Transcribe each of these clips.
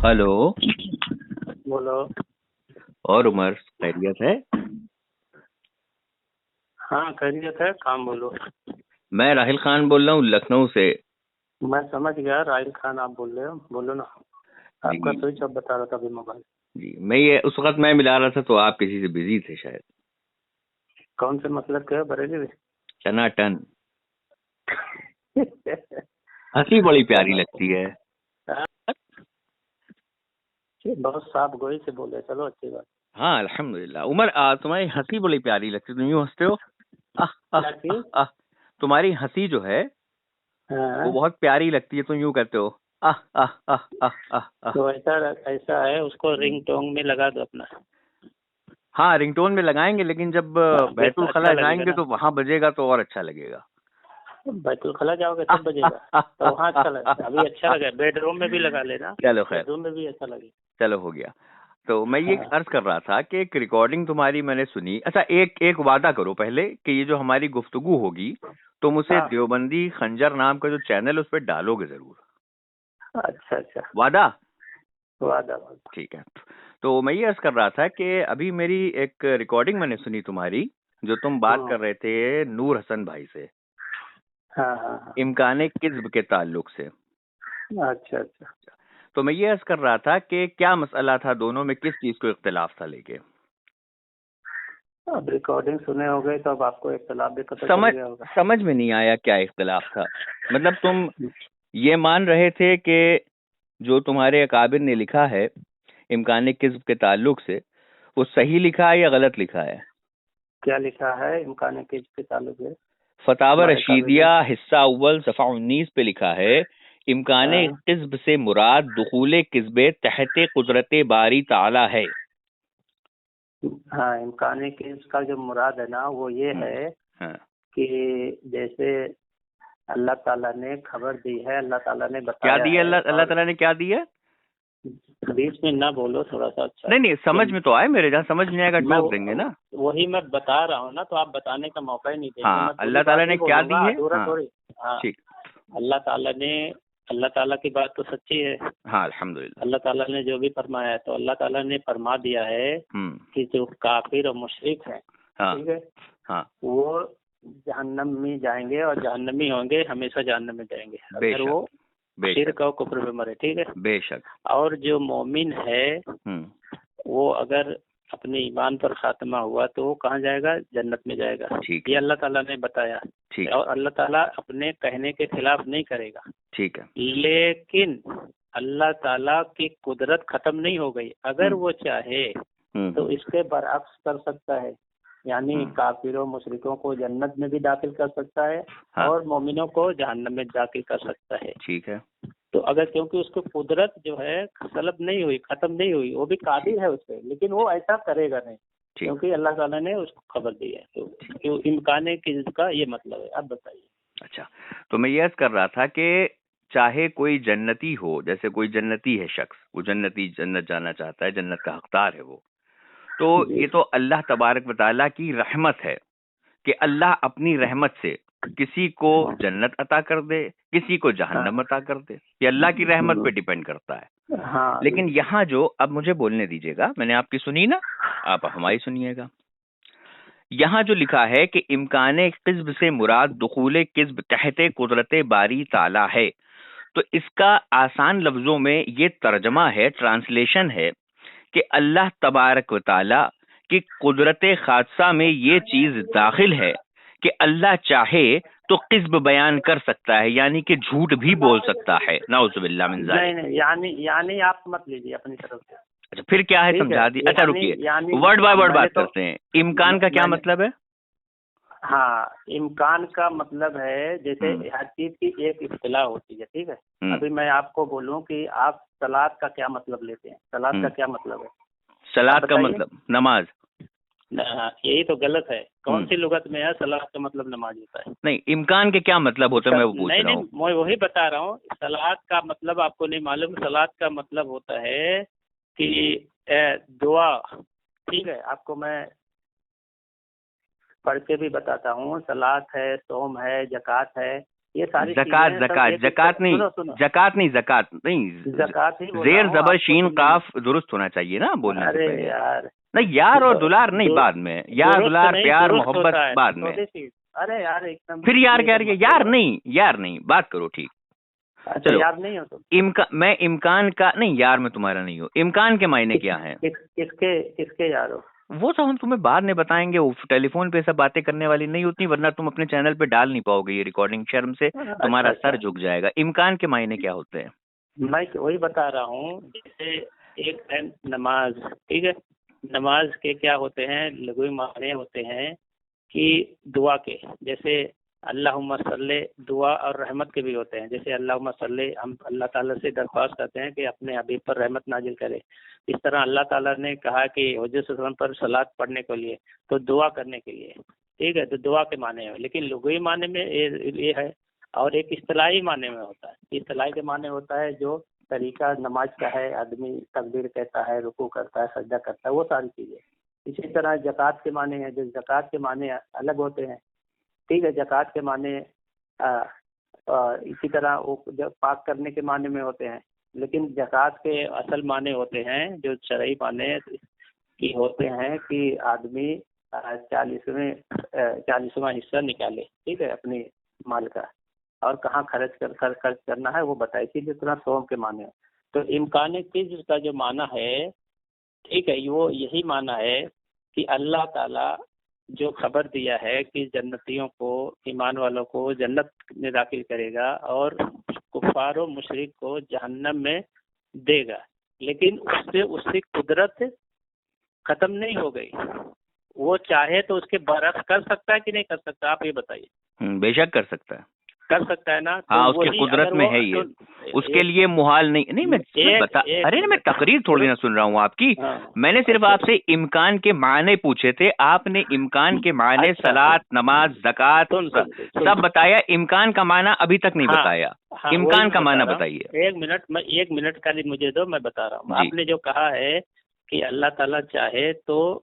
Hello. बोलो। और उमर खैरियत है? हाँ खैरियत है, काम बोलो। मैं राहिल खान बोल रहा हूँ लखनऊ से। मैं समझ गया, राहिल खान आप बोल रहे हो, बोलो ना। आपका जी स्विच ऑफ बता रहा था अभी मोबाइल। जी, मैं ये उस वक्त मैं मिला रहा था तो आप किसी से बिजी थे शायद। कौन से मतलब के बरेली में? चना टन। हंसी बड़ी प्यारी लगती है। बहुत साफ गोई से बोले, चलो अच्छी बात। हाँ अल्हम्दुलिल्लाह। उमर तुम्हारी हंसी बड़ी प्यारी लगती है, तुम यूँ हंसते हो। आह आह क्या चीज? आह आह। तुम्हारी हंसी जो है वो हाँ, बहुत प्यारी लगती है, तुम यूँ कहते हो आह आह आह आह आह आह। तो ऐसा ऐसा है, उसको रिंग टोंग में लगा दो अपना। हाँ रिंगटोन में लगाएंगे, लेकिन जब बैतुल अच्छा खला लगेगा जाएंगे ना। तो वहां बजेगा तो और अच्छा लगेगा। बैतुल खला जाओगे आह तब आह बजेगा। आह तो आह वहाँ अच्छा आह लगेगा, अभी अच्छा आह। लगे, बेडरूम में भी लगा लेना। चलो खैर, बेडरूम में भी अच्छा लगे। चलो हो गया। तो मैं ये हाँ अर्ज कर रहा था कि एक रिकॉर्डिंग तुम्हारी मैंने सुनी। अच्छा, एक एक वादा करो पहले कि ये जो हमारी गुफ्तगू होगी तुम उसे हाँ। देवबंदी खंजर नाम का जो चैनल उस पर डालोगे जरूर। अच्छा अच्छा, वादा? वादा वादा। ठीक है। तो मैं ये अर्ज कर रहा था कि अभी मेरी एक रिकॉर्डिंग मैंने सुनी तुम्हारी, जो तुम बात कर रहे थे नूर हसन भाई से हाँ हाँ हाँ। इम्काने किस्ब के ताल्लुक से। अच्छा अच्छा। तो मैं ये अर्ज कर रहा था कि क्या मसला था, दोनों में किस चीज को इख्तिलाफ था लेके। अब रिकॉर्डिंग सुने हो गए तो अब आपको इख्तिलाफ भी पता चल गया होगा। समझ में नहीं आया क्या इख्तिलाफ था। मतलब तुम ये मान रहे थे कि जो तुम्हारे अकाबिर ने लिखा है इम्कान किस्ब के ताल्लुक से, वो सही लिखा है या गलत लिखा है? क्या लिखा है इम्कान के ताल्लुक है? फतावा हमारे काबिल में। रशीदिया हिस्सा अव्वल सफ़ा 19 पे लिखा है इम्कान हाँ किस्ब से मुराद दुखूले किस्बे तहते कुदरत बारी ताला है। हाँ, इम्कान के इसका जो मुराद है ना वो ये है हाँ कि जैसे अल्लाह ताला ने खबर दी है, अल्लाह ताला ने क्या बताया दिया? है। अल्लाह अल्लाह और ताला ने क्या दिया? बीच में ना बोलो थोड़ा सा, अच्छा। नहीं नहीं, समझ में तो आए, मेरे जहाँ समझ नहीं आएगा मैं टोक देंगे ना। वही मैं बता रहा हूँ ना, तो आप बताने का मौका ही नहीं देंगे। हाँ मैं पूरी अल्लाह ताला बात ने ही क्या दी बोलूंगा, है। अधूरा हाँ थोड़ी। हाँ, ठीक। अल्लाह ताला की बात तो सच्ची है। हाँ अल्हम्दुलिल्लाह। अल्लाह ताला ने जो भी फरमाया है, तो अल्लाह ताला ने फरमा दिया है कि जो काफिर और मुशरिक है, हाँ ठीक है, हाँ वो जहन्नम में जाएंगे और जहन्नमी होंगे, हमेशा जहन्नम में जाएंगे अगर बेशक वो शिर्क बेशक और कुफ्र में मरे, ठीक है। बेशक। और जो मोमिन है हम्म, वो अगर अपने ईमान पर खात्मा हुआ तो वो कहाँ जाएगा? जन्नत में जाएगा। ठीक ये है अल्लाह ताला ने बताया। ठीक और अल्लाह ताला अपने कहने के खिलाफ नहीं करेगा। ठीक है। लेकिन अल्लाह ताला की कुदरत खत्म नहीं हो गई। अगर वो चाहे तो इसके बरअक्स कर सकता है, यानी काफिरों मुशरिकों को जन्नत में भी दाखिल कर सकता है। हाँ और मोमिनों को जहन्नम में दाखिल कर सकता है। ठीक है। तो अगर क्योंकि उसकी कुदरत जो है सलब नहीं हुई, खत्म नहीं हुई, वो भी कादिर है उस पर, लेकिन वो ऐसा करेगा नहीं ठीक। क्योंकि अल्लाह ताला ने उसको खबर दी है। तो इम्कान किसका ये मतलब है, आप बताइए। अच्छा, तो मैं ये अर्ज कर रहा था कि चाहे कोई जन्नती हो, जैसे कोई जन्नती है शख्स, वो जन्नती जन्नत जाना चाहता है, जन्नत का हकदार है वो, तो जी ये तो अल्लाह तबारक व तआला की रहमत है कि अल्लाह अपनी रहमत से किसी को जन्नत अता कर दे, किसी को जहन्नम अता कर दे। ये अल्लाह की रहमत पे डिपेंड करता है। हाँ। लेकिन यहाँ जो, अब मुझे बोलने दीजिएगा, मैंने आपकी सुनी ना, आप हमारी सुनिएगा। यहाँ जो लिखा है कि इम्कान किस्ब से मुराद दुखूले किस्ब तहते कुदरत बारी ताला है, तो इसका आसान लफ्जों में ये तर्जमा है, ट्रांसलेशन है कि अल्लाह तबारक व ताला की कुदरत खादसा में ये चीज दाखिल है कि अल्लाह चाहे तो किस्ब बयान कर सकता है, यानी कि झूठ भी बोल सकता है। नाउजुबिल्लाह मिन जालिक। नहीं, यानी आप मत लीजिए अपनी तरफ से। अच्छा फिर क्या है, ठीक है, समझा दी। अच्छा रुकिए, यानी वर्ड बाय वर्ड मैंने बात तो करते हैं। इम्कान का क्या मतलब है? हाँ, इम्कान का मतलब है जैसे हर चीज की एक इस्तिलाह होती है, ठीक है। अभी मैं आपको बोलूं कि आप सलाद का क्या मतलब लेते हैं, सलाद का क्या मतलब है? सलाद का मतलब नमाज। यही तो गलत है। कौन सी लुगत में है सलाद का मतलब नमाज होता है? नहीं, इम्कान के क्या मतलब होते हैं मैं वो पूछ नहीं रहा नहीं, हूँ। मैं वही बता रहा हूँ। सलाद का मतलब आपको नहीं मालूम? सलाद का मतलब होता है कि दुआ, ठीक है। आपको मैं पढ़ के भी बताता हूँ। सलात है, सोम है, जकात है, یہ ساری زکات نہیں، زکات نہیں، زیر زبر شین قاف درست ہونا چاہیے نا بولنے سے پہلے. نہیں یار اور دلار نہیں، بعد میں یار دلار پیار محبت بعد میں. ارے یار ایک دم پھر یار کہہ رہی ہے، یار نہیں بات کرو ٹھیک. چلو یار نہیں ہو تو میں امکان کا نہیں، یار میں تمہارا نہیں ہوں. امکان کے معنی کیا ہیں؟ کس کے یار ہو؟ وہ سب ہم تمہیں بعد میں بتائیں گے. وہ ٹیلی فون پہ سب باتیں کرنے والی نہیں ہوتی، ورنہ تم اپنے چینل پہ ڈال نہیں پاؤ گے یہ ریکارڈنگ. شرم سے تمہارا سر جھک جائے گا. امکان کے معنی کیا ہوتے ہیں؟ میں وہی بتا رہا ہوں. جیسے ایک ہے نماز، ٹھیک ہے، نماز کے کیا ہوتے ہیں لغوی معنی ہوتے ہیں کہ دعا کے. جیسے اللہم صلی، دعا اور رحمت کے بھی ہوتے ہیں. جیسے اللہم صلی، ہم اللہ تعالیٰ سے درخواست کرتے ہیں کہ اپنے حبیب پر رحمت نازل کرے. اس طرح اللہ تعالیٰ نے کہا کہ حضور صلی اللہ علیہ وسلم پر صلاۃ پڑھنے کے لیے، تو دعا کرنے کے لیے، ٹھیک ہے. تو دعا کے معنی ہے، لیکن لغوی معنی میں یہ ہے. اور ایک اصطلاحی معنی میں ہوتا ہے. اصطلاحی کے معنی ہوتا ہے جو طریقہ نماز کا ہے، آدمی تکبیر کہتا ہے، رکوع کرتا ہے، سجدہ کرتا ہے، وہ ساری چیزیں. اسی طرح زکوٰۃ کے معنی ہے، جو زکوٰۃ کے معنی الگ ہوتے ہیں، ٹھیک ہے. زکوٰۃ کے معنی اسی طرح وہ پاک کرنے کے معنی میں ہوتے ہیں. لیکن زکوٰۃ کے اصل معنی ہوتے ہیں جو شرعی معنی کی ہوتے ہیں کہ آدمی 40واں حصہ نکالے، ٹھیک ہے، اپنی مال کا، اور کہاں خرچ کرنا ہے وہ بتائے. اسی طرح سوم کے معنی. تو امکان قذف کا جو معنی ہے، ٹھیک ہے، وہ یہی معنی ہے کہ اللہ تعالیٰ جو خبر دیا ہے کہ جنتیوں کو، ایمان والوں کو جنت میں داخل کرے گا اور کفار و مشرک کو جہنم میں دے گا، لیکن اس سے قدرت ختم نہیں ہو گئی. وہ چاہے تو اس کے برعکس کر سکتا ہے کہ نہیں کر سکتا؟ آپ یہ بتائیے. بے شک کر سکتا ہے. کر سکتا ہے نا. ہاں اس کی قدرت میں ہے یہ، اس کے لیے محال نہیں. میں بتا ارے میں تقریر تھوڑی نہ سن رہا ہوں آپ کی. میں نے صرف آپ سے امکان کے معنی پوچھے تھے. آپ نے امکان کے معنی صلاۃ، نماز، زکوٰۃ سب بتایا. امکان کا معنی ابھی تک نہیں بتایا. امکان کا معنی بتائیے. ایک منٹ کا مجھے دو، میں بتا رہا ہوں. آپ نے جو کہا ہے کہ اللہ تعالیٰ چاہے تو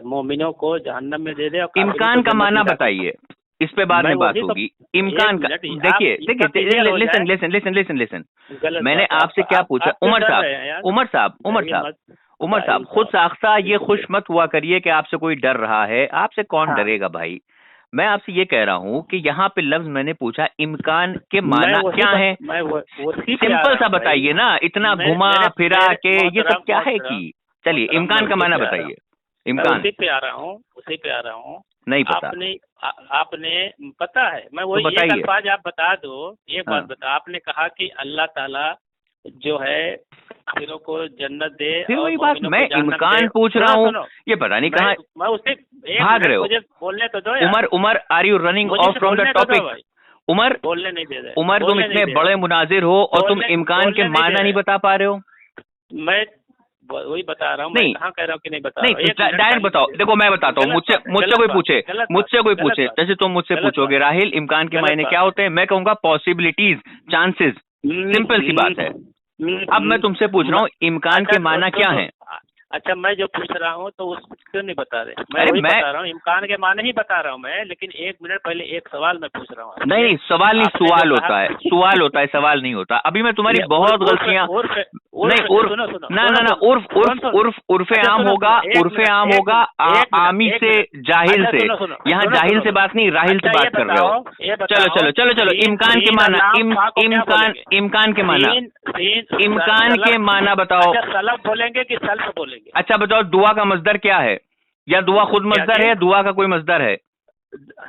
مومنوں کو جہنم میں دے دے، امکان کا معنی بتائیے. اس پہ بعد میں بات ہوگی. امکان کا دیکھیے لسن میں نے آپ سے کیا پوچھا. عمر صاحب خود ساختہ یہ خوش مت ہوا کریے کہ آپ سے کوئی ڈر رہا ہے. آپ سے کون ڈرے گا بھائی؟ میں آپ سے یہ کہہ رہا ہوں کہ یہاں پہ لفظ میں نے پوچھا امکان کے معنی کیا ہے. سمپل سا بتائیے نا. اتنا گھما پھرا کے یہ سب کیا ہے کہ چلیے امکان کا معنی بتائیے. امکان اسی پہ آ رہا ہوں. نہیں پتا آپ نے پتا ہے. میں وہی ایک الفاظ آپ بتا دو. ایک بات بتا. آپ نے کہا کہ اللہ تعالیٰ جو ہے کافروں کو جنت دے. وہی بات میں امکان پوچھ رہا ہوں. یہ پتا نہیں کہاں میں اسے بھاگ رہے ہو. بولنے تو دو. Umar are you running off from the topic? Umar بولنے نہیں دے رہے. عمر تم اتنے بڑے مناظر ہو اور تم امکان کے معنی نہیں بتا پا رہے ہو. میں وہی بتا رہا ہوں. نہیں کہاں کہہ رہا ہوں کہ نہیں بتا. نہیں ڈائریکٹ بتاؤ. دیکھو میں بتاتا ہوں. مجھ سے کوئی پوچھے جیسے تم مجھ سے پوچھو گے راہل امکان کے معنی کیا ہوتے ہیں، میں کہوں گا پاسبلٹیز، چانسز. سمپل سی بات ہے. اب میں تم سے پوچھ رہا ہوں امکان کے معنی کیا ہیں. اچھا میں جو پوچھ رہا ہوں تو اس کیوں نہیں بتا رہے؟ میں بتا رہا ہوں امکان کے معنی ہی بتا رہا ہوں میں. لیکن ایک منٹ پہلے ایک سوال میں پوچھ رہا ہوں. نہیں سوال نہیں، سوال ہوتا ہے. سوال ہوتا ہے، سوال نہیں ہوتا. ابھی میں تمہاری بہت غلطیاں عرف عام ہوگا عامی سے جاہل سے. یہاں جاہل سے بات نہیں، راہل سے بات کر رہے ہو. چلو امکان کے معنی. امکان کے معنی بتاؤ. سلف بولیں گے کہ سلف بولیں گے؟ اچھا بتاؤ دعا کا مصدر کیا ہے؟ یا دعا خود مصدر ہے؟ دعا کا کوئی مصدر ہے؟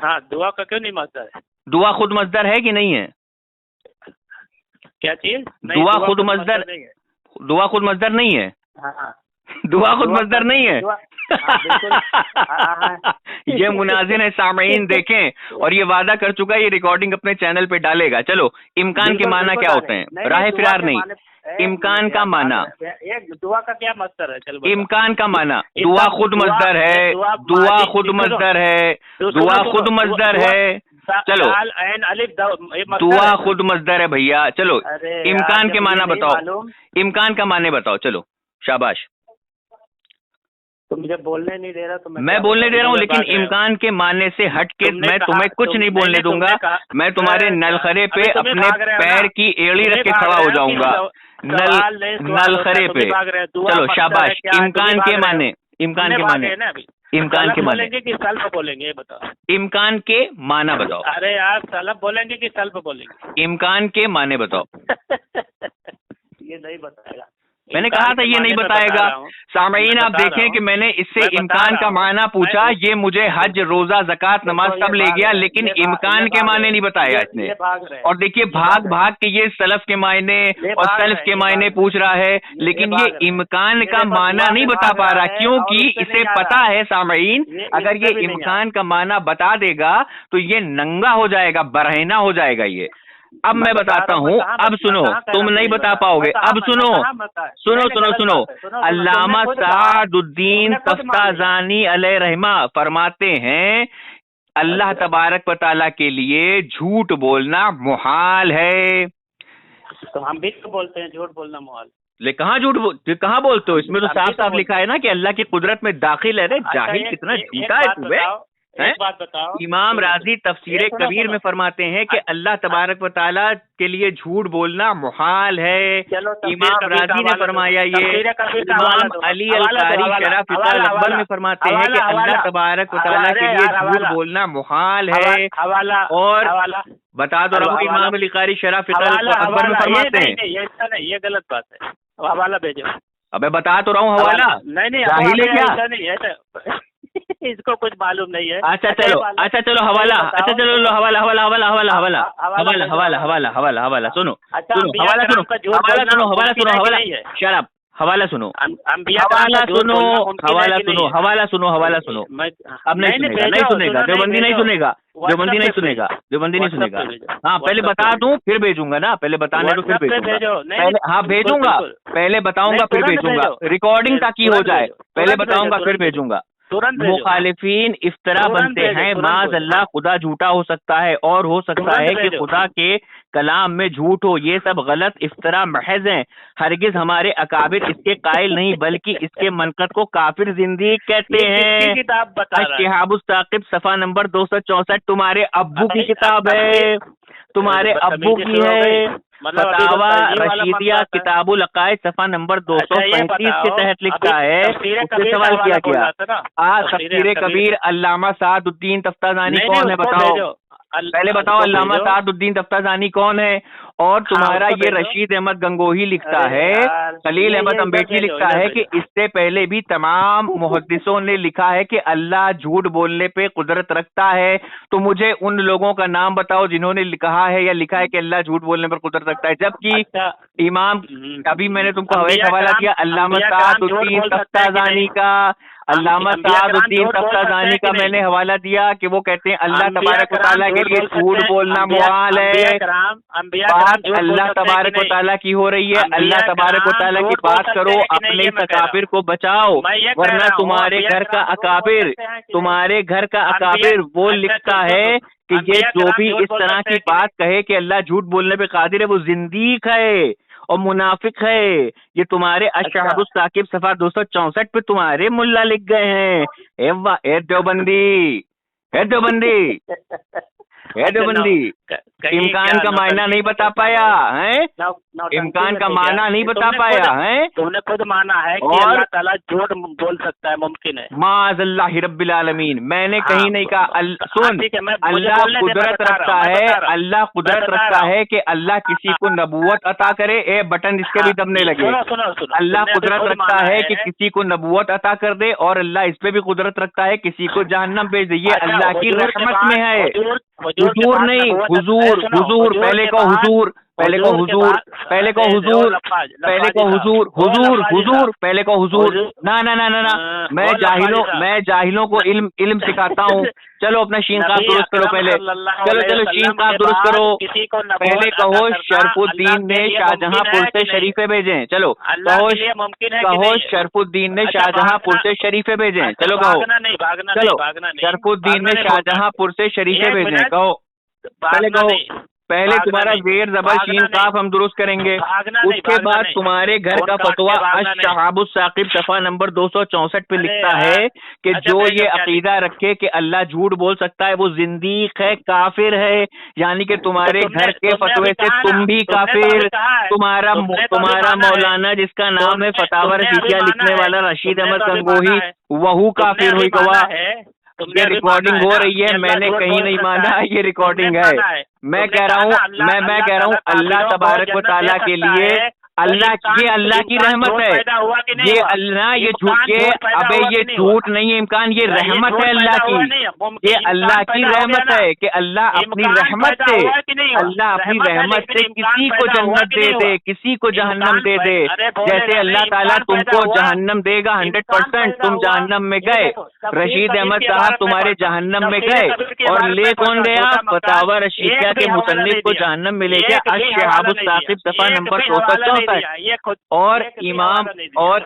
ہاں دعا کا کیوں نہیں مصدر ہے؟ دعا خود مصدر ہے کہ نہیں ہے؟ کیا چیز؟ دعا خود مصدر نہیں ہے. دعا خود مصدر نہیں ہے. یہ مناظر ہے سامعین دیکھیں، اور یہ وعدہ کر چکا ہے یہ ریکارڈنگ اپنے چینل پہ ڈالے گا. چلو امکان کے معنی کیا ہوتے ہیں؟ راہ فرار نہیں. امکان کا معنی دعا کا کیا مصدر ہے؟ چلو امکان کا معنی دعا خود مصدر ہے. دعا خود مصدر ہے. دعا خود مصدر ہے. چلو دعا خود مصدر ہے بھیا. چلو امکان کے معنی بتاؤ. امکان کا معنی بتاؤ. چلو شاباش. तुम मुझे बोलने नहीं दे रहा तो मैं बोलने दे रहा हूँ, लेकिन इम्कान के मानने से हट के मैं तुम्हें कुछ नहीं बोलने दूंगा। मैं तुम्हारे नलखरे पे अपने पैर की एड़ी रख के खड़ा हो जाऊंगा, नलखरे पे। चलो शाबाश। इम्कान के माने, इम्कान के माने, इम्कान के माने कि सल्फ बोलेंगे, बताओ इम्कान के माना बताओ। अरे यार सल्फ बोलेंगे कि सल्फ बोलेंगे? इम्कान के माने बताओ। ये नहीं बताएगा, मैंने कहा था ये नहीं बताएगा। सामईन आप देखें कि मैंने इससे इम्कान का माना पूछा, ये मुझे हज, रोजा, ज़कात, नमाज सब ले गया, लेकिन इम्कान के माने नहीं बताया इसने। और देखिए भाग भाग के ये सलफ के मायने और सल्फ के मायने पूछ रहा है, लेकिन ये इम्कान का माना नहीं बता पा रहा, क्योंकि इसे पता है सामईन अगर ये इम्कान का माना बता देगा तो ये नंगा हो जाएगा, बरहना हो जाएगा ये। अब मैं बताता हूँ, अब सुनो, तुम नहीं बता पाओगे। अब सुनो सुनो सुनो सुनो अल्लामा सादुद्दीन तफ्ताज़ानी अलैहि रहमा फरमाते हैं अल्लाह तबारक व तआला के लिए झूठ बोलना मुहाल है। तो हम भी तो बोलते हैं झूठ बोलना मुहाल। कहाँ बोलते हो? इसमें तो साफ साफ लिखा है ना कि अल्लाह की कुदरत में दाखिल है। जाहिल कितना झूठा है तुम्हें। एक बात बताओ, इमाम राजी तफसीर कबीर में फरमाते हैं कि अल्लाह तबारक व तआला के लिए झूठ बोलना मुहाल है। इमाम राजी ने फरमाया ये। इमाम अली अल-कारी शरह फिताल अकबर में फरमाते हैं कि अल्लाह तबारक व तआला के लिए झूठ बोलना मुहाल है। और बता दो रहा हूँ, इमाम अली कारी शरह फिताल अकबर में फरमाते हैं। ये गलत बात है, हवाला भेजो। अबे बता तो रहा हूँ हवाला। नहीं जाहिल है क्या? इसको कुछ मालूम नहीं है। अच्छा चलो हवाला। अच्छा चलो हवाला हवाला हवाला हवाला हवाला हवाला हवाला हवाला हवाला हवाला सुनो हवाला सुनो शराब हवाला सुनो हवाला सुनो। अब नहीं सुनेगा देवबंदी नहीं सुनेगा। हाँ पहले बता दूं फिर भेजूंगा ना, पहले बताने तो फिर भेजूंगा। हाँ भेजूंगा, पहले बताऊंगा फिर भेजूंगा, रिकॉर्डिंग ताकि हो जाए। पहले बताऊंगा फिर भेजूंगा। मुखालिफीन इफ्तरा बनते हैं, माज़ अल्लाह खुदा झूठा हो सकता है और हो सकता है कि खुदा के कलाम में झूठ हो। ये सब गलत इफ्तरा महज हैं। हरगिज हमारे अकाबिर इसके कायल नहीं, बल्कि इसके मनकत को काफिर जिंदगी कहते हैं। शिहाबुस साकिब सफा नंबर 264 तुम्हारे अब्बू की किताब है, तुम्हारे अब्बू की है। फतावा रशीदिया किताबुल अकायद सफा नंबर 235 के तहत लिखता है। उससे सवाल किया गया आज तफसीर कबीर अल्लामा सादुद्दीन तफ्ताज़ानी कौन है बताओ? पहले बताओ अल्लामा सादुद्दीन तफ्ताज़ानी कौन है? और तुम्हारा ये रशीद अहमद गंगोही लिखता है, खलील अहमद अम्बेठी लिखता है कि इससे पहले भी तमाम मुहद्दिसों ने लिखा है कि अल्लाह झूठ बोलने पे कुदरत रखता है। तो मुझे उन लोगों का नाम बताओ जिन्होंने कहा है या लिखा है कि अल्लाह झूठ बोलने पर कुदरत रखता है, जबकि इमाम अभी मैंने तुमको हवाला किया अल्लामा सादुद्दीन तफ्ताज़ानी का। अल्लामा सादुद्दीन तफ्ताज़ानी का मैंने हवाला दिया कि वो कहते हैं अल्लाह तबारक व तआला के लिए झूठ बोलना मुहाल है। बात अल्लाह तबारक व तआला की हो रही है, अल्लाह तबारक व तआला की बात करो, अपने अकाबिर को बचाओ, वरना तुम्हारे घर का अकाबिर वो लिखता है कि ये जो भी इस तरह की बात कहे कि अल्लाह झूठ बोलने पे कादिर है वो जिंदीक है और मुनाफिक है। ये तुम्हारे अशहाबुस साकिब सफा 264 पे तुम्हारे मुल्ला लिख गए हैं। ए देवबंदी इम्कान का मायना नहीं बता पाया है, इम्कान का माना नहीं बता पाया है। तुमने खुद माना है कि अल्लाह ताला झूठ बोल सकता है, मुमकिन है। माज़अल्लाह रब्बिल आलमीन, मैंने कहीं नहीं कहा। सुन, अल्लाह कुदरत रखता है, अल्लाह कुदरत रखता है कि अल्लाह किसी को नबूवत अता करे। ए बटन इसके भी दबने लगे। अल्लाह कुदरत रखता है कि किसी को नबूवत अता कर दे, और अल्लाह इस पे भी कुदरत रखता है किसी को जहन्नम भेज दे। ये अल्लाह की रहमत में है। हुजूर नहीं, हुजूर, पहले को हुजूर, पहले को हुजूर, पहले को हुजूर, पहले को हुजूर, हुजूर, पहले को हुजूर। ना ना ना ना ना, मैं जाहिलों को इल्म सिखाता हूँ। चलो अपना शीन काफ दुरुस्त करो पहले। चलो शीन काफ दुरुस्त करो। पहले कहो शरफुद्दीन ने शाहजहांपुर से शरीफे भेजे। चलो कहो शरफुद्दीन ने शाहजहांपुर से शरीफे भेजे। चलो कहो, चलो शरफुद्दीन ने शाहजहांपुर से शरीफे भेजे। कहो, पहले कहो, پہلے تمہارا زیر زبر شین قاف ہم درست کریں گے، اس کے بعد تمہارے گھر کا فتویٰ الشہاب الثاقب صفحہ نمبر 264 پہ لکھتا ہے کہ جو یہ عقیدہ رکھے کہ اللہ جھوٹ بول سکتا ہے وہ زندیق ہے، کافر ہے، یعنی کہ تمہارے گھر کے فتوے سے تم بھی کافر، تمہارا مولانا جس کا نام ہے فتاوی رشیدیہ لکھنے والا رشید احمد گنگوہی وہ کافر ہوئی گواہ۔ یہ ریکارڈنگ ہو رہی ہے، میں نے کہیں نہیں مانا، یہ ریکارڈنگ ہے۔ میں کہہ رہا ہوں اللہ تبارک و تعالیٰ کے لیے اللہ کی رحمت ہے، یہ اللہ یہ جھوٹ نہیں ہے امکان، یہ رحمت ہے اللہ کی، یہ اللہ کی رحمت ہے کہ اللہ اپنی رحمت سے کسی کو جنت دے دے، کسی کو جہنم دے دے، جیسے اللہ تعالیٰ تم کو جہنم دے گا 100%، تم جہنم میں گئے، رشید احمد صاحب تمہارے جہنم میں گئے، اور لے کون گیا؟ فتاوی رشیدیہ کے مصنف کو جہنم میں لے گیا، الشہاب الثاقب صفحہ نمبر 264۔ اور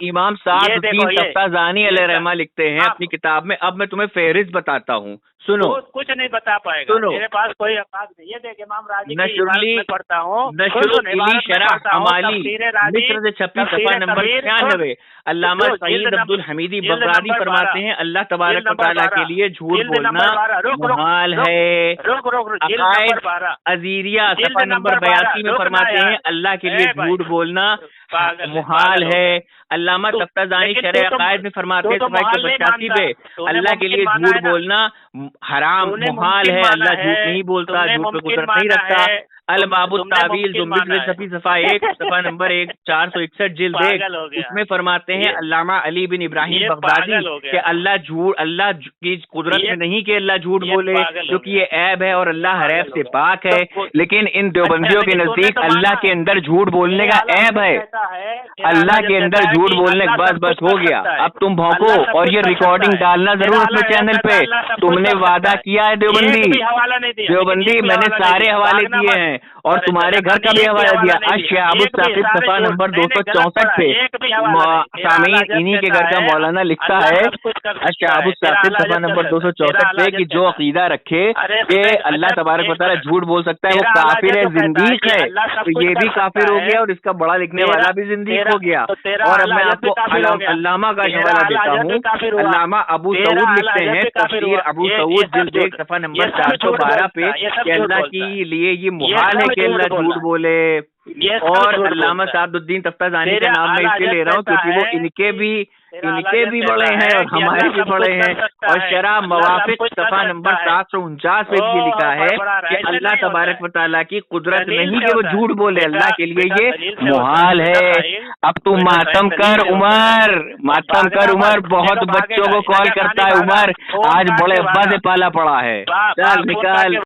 امام سعد الدین تفتازانی علیہ رحمہ لکھتے ہیں اپنی کتاب میں، اب میں تمہیں فہرست بتاتا ہوں، سنو، کچھ نہیں بتا پائے گا، میرے پاس کوئی الفاظ نہیں۔ یہ دیکھ امام راضی نشر پڑھتا ہوں، نشر شرح امالی مصر سے چھپی صفحہ نمبر 96۔ علامہ سعید عبدالحمیدی بغدادی فرماتے ہیں اللہ تبارک و تعالیٰ کے لیے جھوٹ بولنا محال ہے۔ عقائد عزیریہ صفحہ نمبر 82 میں فرماتے ہیں اللہ کے لیے جھوٹ بولنا محال ہے۔ علامہ تفتازانی شرح عقائد میں فرماتے ہیں صفحہ 185 پہ اللہ کے لیے جھوٹ بولنا حرام محال ہے، اللہ جھوٹ نہیں بولتا، جھوٹ پہ قدرت نہیں رکھتا۔ الباب التاویل جو مصر چھپی صفحہ 1 صفحہ نمبر 461 جلد 1، اس میں فرماتے ہیں علامہ علی بن ابراہیم بغدادی کہ اللہ کی قدرت میں نہیں کہ اللہ جھوٹ بولے، کیونکہ یہ عیب ہے اور اللہ ہر عیب سے پاک ہے، لیکن ان دیوبندیوں کے نزدیک اللہ کے اندر جھوٹ بولنے کا عیب ہے، اللہ کے اندر جھوٹ بولنے کا بس ہو گیا۔ اب تم بھونکو اور یہ ریکارڈنگ ڈالنا ضرور اپنے چینل پہ، تم نے وعدہ کیا ہے دیوبندی، میں نے سارے حوالے دیے ہیں اور تمہارے گھر کا بھی حوالہ دیا، الشہاب الثاقب صفحہ نمبر 264 پہ۔ سامعین انہی کے گھر کا مولانا لکھتا ہے الشہاب الثاقب صفحہ نمبر 264 پہ کہ جو عقیدہ رکھے کہ اللہ تبارک و تعالیٰ جھوٹ بول سکتا ہے وہ کافر ہے، زندیق ہے، تو یہ بھی کافر ہو گیا اور اس کا بڑا لکھنے والا بھی زندیق ہو گیا۔ اور اب میں آپ کو علامہ کا حوالہ دیتا ہوں، علامہ ابو سعود لکھتے ہیں تفسیر ابو سعود جلد 1 صفحہ نمبر 412 پہ کہ اللہ کے لیے یہ محال ہے کہ اللہ جھوٹ بولے۔ اور علامہ سعد الدین تفتازانی کا نام میں اس لیے لے رہا ہوں کیونکہ وہ ان کے بھی بڑے ہیں اور ہمارے بھی بڑے ہیں، اور شرح موافق صفحہ نمبر 749 پہ بھی لکھا ہے کہ اللہ تبارک و تعالیٰ کی قدرت نہیں کہ وہ جھوٹ بولے، اللہ کے لیے یہ محال ہے۔ اب تم ماتم کر عمر، بہت بچوں کو کال کرتا ہے عمر، آج بڑے ابا سے پالا پڑا ہے، چل نکال۔